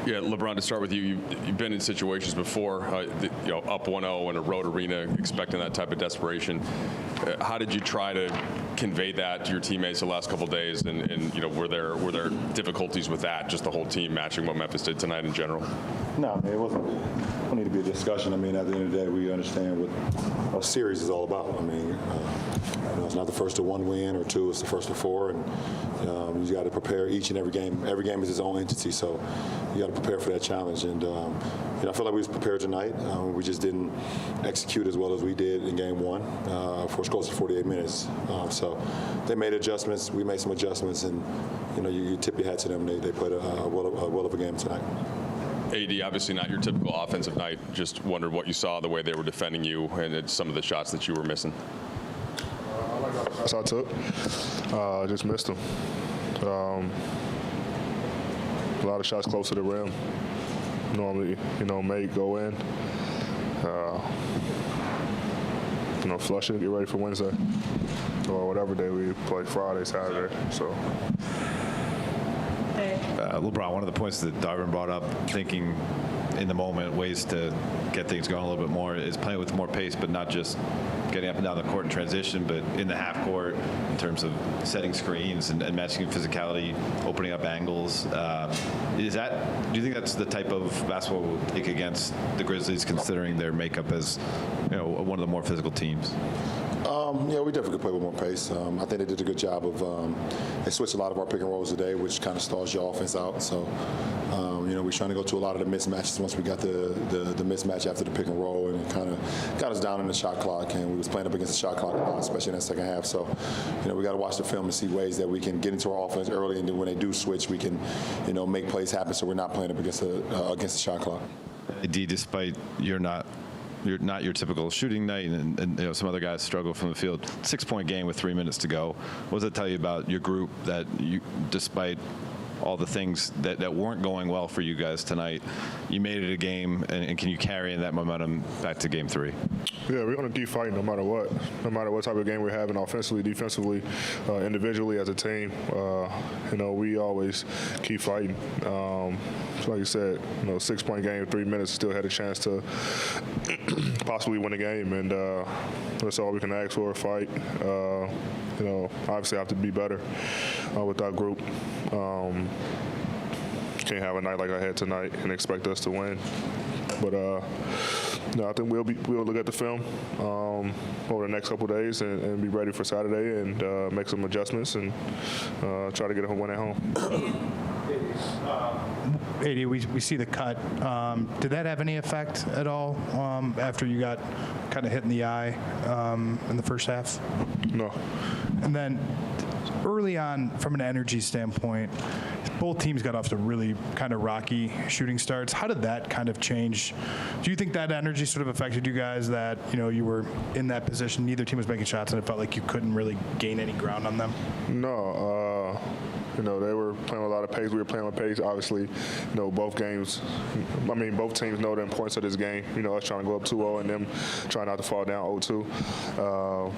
Yeah, LeBron, to start with you, you've been in situations before, up 1-0 in a road arena, expecting that type of desperation. How did you try to convey that to your teammates the last couple of days? And were there difficulties with that, just the whole team matching what Memphis did tonight in general? No, I mean, it don't need to be a discussion. I mean, at the end of the day, we understand what a series is all about. I mean, it's not the first to one win or two, it's the first to four. And you got to prepare each and every game. Every game is its own entity, so you got to prepare for that challenge. And I feel like we was prepared tonight. We just didn't execute as well as we did in game one for close to 48 minutes. So they made adjustments. We made some adjustments, and you tip your hat to them. They played a well of a game tonight. AD, obviously not your typical offensive night. Just wondered what you saw, the way they were defending you, and some of the shots that you were missing. Shots I took, just missed them. A lot of shots close to the rim. Normally, make, go in. Flush it, get ready for Wednesday. Or whatever day we play, Friday, Saturday. So. LeBron, one of the points that Darvin brought up, thinking in the moment, ways to get things going a little bit more, is playing with more pace, but not just getting up and down the court in transition, but in the half court in terms of setting screens and matching physicality, opening up angles. Do you think that's the type of basketball we'll take against the Grizzlies, considering their makeup as one of the more physical teams? Yeah, we definitely could play with more pace. I think they did a good job of they switched a lot of our pick and rolls today, which kind of stalls your offense out. So, we're trying to go to a lot of the mismatches once we got the mismatch after the pick and roll, and it kind of got us down in the shot clock. And we was playing up against the shot clock a lot, especially in that second half. So, we got to watch the film and see ways that we can get into our offense early, and then when they do switch, we can, make plays happen. So we're not playing up against the shot clock. AD, despite you're not your typical shooting night, and some other guys struggle from the field. 6-point game with 3 minutes to go. What does it tell you about your group that you, despite all the things that weren't going well for you guys tonight, you made it a game, and can you carry that momentum back to game 3? Yeah, we're going to keep fighting no matter what. No matter what type of game we're having, offensively, defensively, individually as a team. We always keep fighting. Like you said, 6-point game, 3 minutes, still had a chance to possibly win the game, and that's all we can ask for, a fight. Obviously I have to be better with that group. Can't have a night like I had tonight and expect us to win. But I think we'll look at the film over the next couple of days and be ready for Saturday and make some adjustments and try to get a win at home. AD, we see the cut. Did that have any effect at all after you got kind of hit in the eye in the first half? No. And then early on, from an energy standpoint, both teams got off to really kind of rocky shooting starts. How did that kind of change? Do you think that energy sort of affected you guys, that you were in that position, neither team was making shots, and it felt like you couldn't really gain any ground on them? No. They were playing with a lot of pace. We were playing with pace. Obviously, both teams know the importance of this game. Us trying to go up 2-0 and them trying not to fall down 0-2.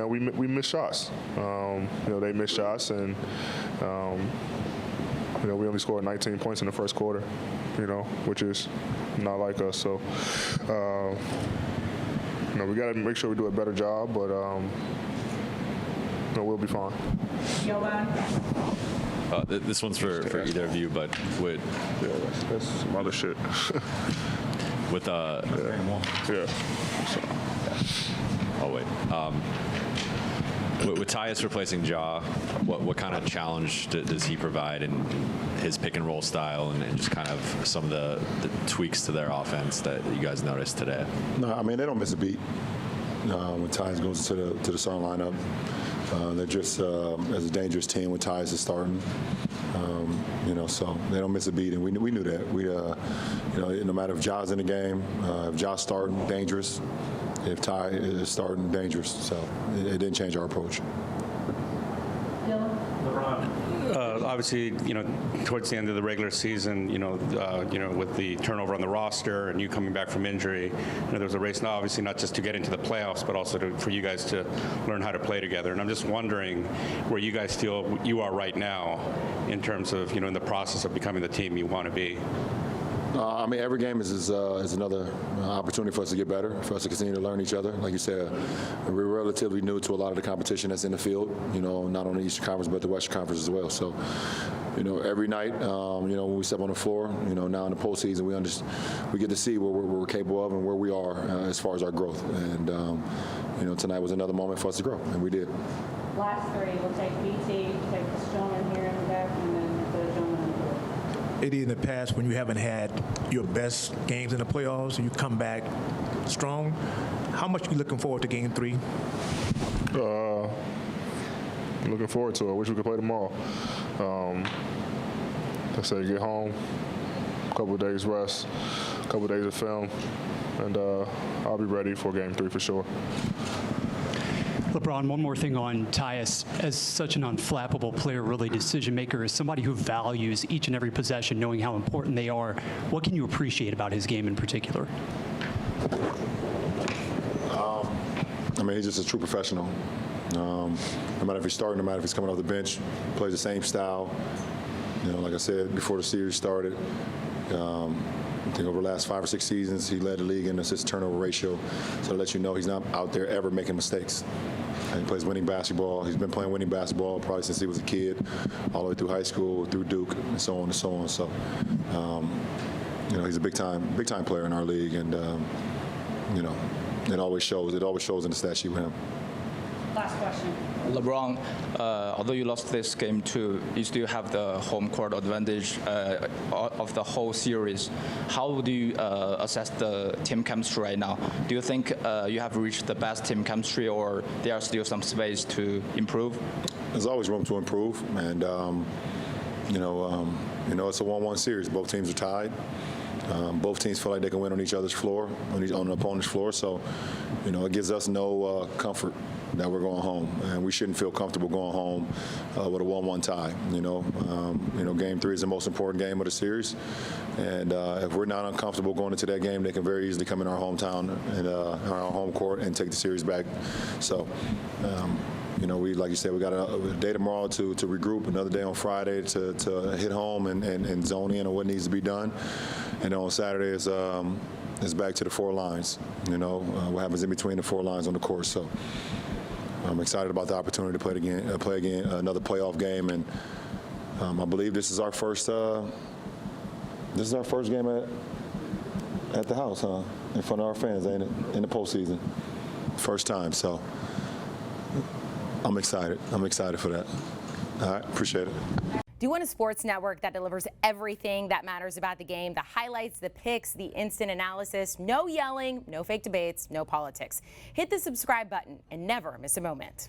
We missed shots. They missed shots, and we only scored 19 points in the first quarter, which is not like us. So, we got to make sure we do a better job, but we'll be fine. This one's for either of you, but with that's some other shit. with Yeah. So. Oh wait. With Tyus replacing Ja, what kind of challenge does he provide in his pick and roll style, and just kind of some of the tweaks to their offense that you guys noticed today? No, I mean, they don't miss a beat when Tyus goes to the starting lineup. They're just as a dangerous team when Tyus is starting. So they don't miss a beat, and we knew that. We no matter if Ja's in the game, if Ja's starting, dangerous. If Ty is starting, dangerous. So it didn't change our approach. LeBron, obviously, towards the end of the regular season, with the turnover on the roster and you coming back from injury, there was a race, now obviously not just to get into the playoffs, but also for you guys to learn how to play together. And I'm just wondering where you guys feel you are right now in terms of, in the process of becoming the team you want to be. I mean, every game is another opportunity for us to get better, for us to continue to learn each other. Like you said, we're relatively new to a lot of the competition that's in the field, not only the Eastern Conference, but the Western Conference as well. So, every night, when we step on the floor, now in the postseason, we get to see what we're capable of and where we are as far as our growth. And, tonight was another moment for us to grow, and we did. Last three, we'll take BT, take this gentleman here in the back, and then the gentleman in the middle. Eddie, in the past, when you haven't had your best games in the playoffs and you come back strong, how much are you looking forward to Game 3? Looking forward to it. I wish we could play them all. Let's say get home, a couple of days rest, a couple of days of film, and I'll be ready for Game 3 for sure. LeBron, one more thing on Tyus. As such an unflappable player, really decision maker, as somebody who values each and every possession, knowing how important they are, what can you appreciate about his game in particular? I mean, he's just a true professional. No matter if he's starting, no matter if he's coming off the bench, plays the same style. Like I said before the series started, I think over the last 5 or 6 seasons, he led the league in assist turnover ratio. So to let you know, he's not out there ever making mistakes. And he plays winning basketball. He's been playing winning basketball probably since he was a kid, all the way through high school, through Duke, and so on and so on. So, he's a big time player in our league, and it always shows. It always shows in the stat sheet with him. Last question. LeBron, although you lost this game too, you still have the home court advantage of the whole series. How would you assess the team chemistry right now? Do you think you have reached the best team chemistry, or there are still some space to improve? There's always room to improve, and it's a 1-1 series. Both teams are tied. Both teams feel like they can win on each other's floor, on an opponent's floor. So, it gives us no comfort that we're going home, and we shouldn't feel comfortable going home with a 1-1 tie. Game 3 is the most important game of the series, and if we're not uncomfortable going into that game, they can very easily come in our hometown and our home court and take the series back. So. We, like you said, we got a day tomorrow to regroup, another day on Friday to hit home and zone in on what needs to be done. And on Saturday is back to the 4 lines, what happens in between the 4 lines on the court. So I'm excited about the opportunity to play again another playoff game. And I believe this is our first game at the house, in front of our fans, ain't it, in the postseason. First time, so. I'm excited. I'm excited for that. All right, appreciate it. Do you want a sports network that delivers everything that matters about the game? The highlights, the picks, the instant analysis, no yelling, no fake debates, no politics. Hit the subscribe button and never miss a moment.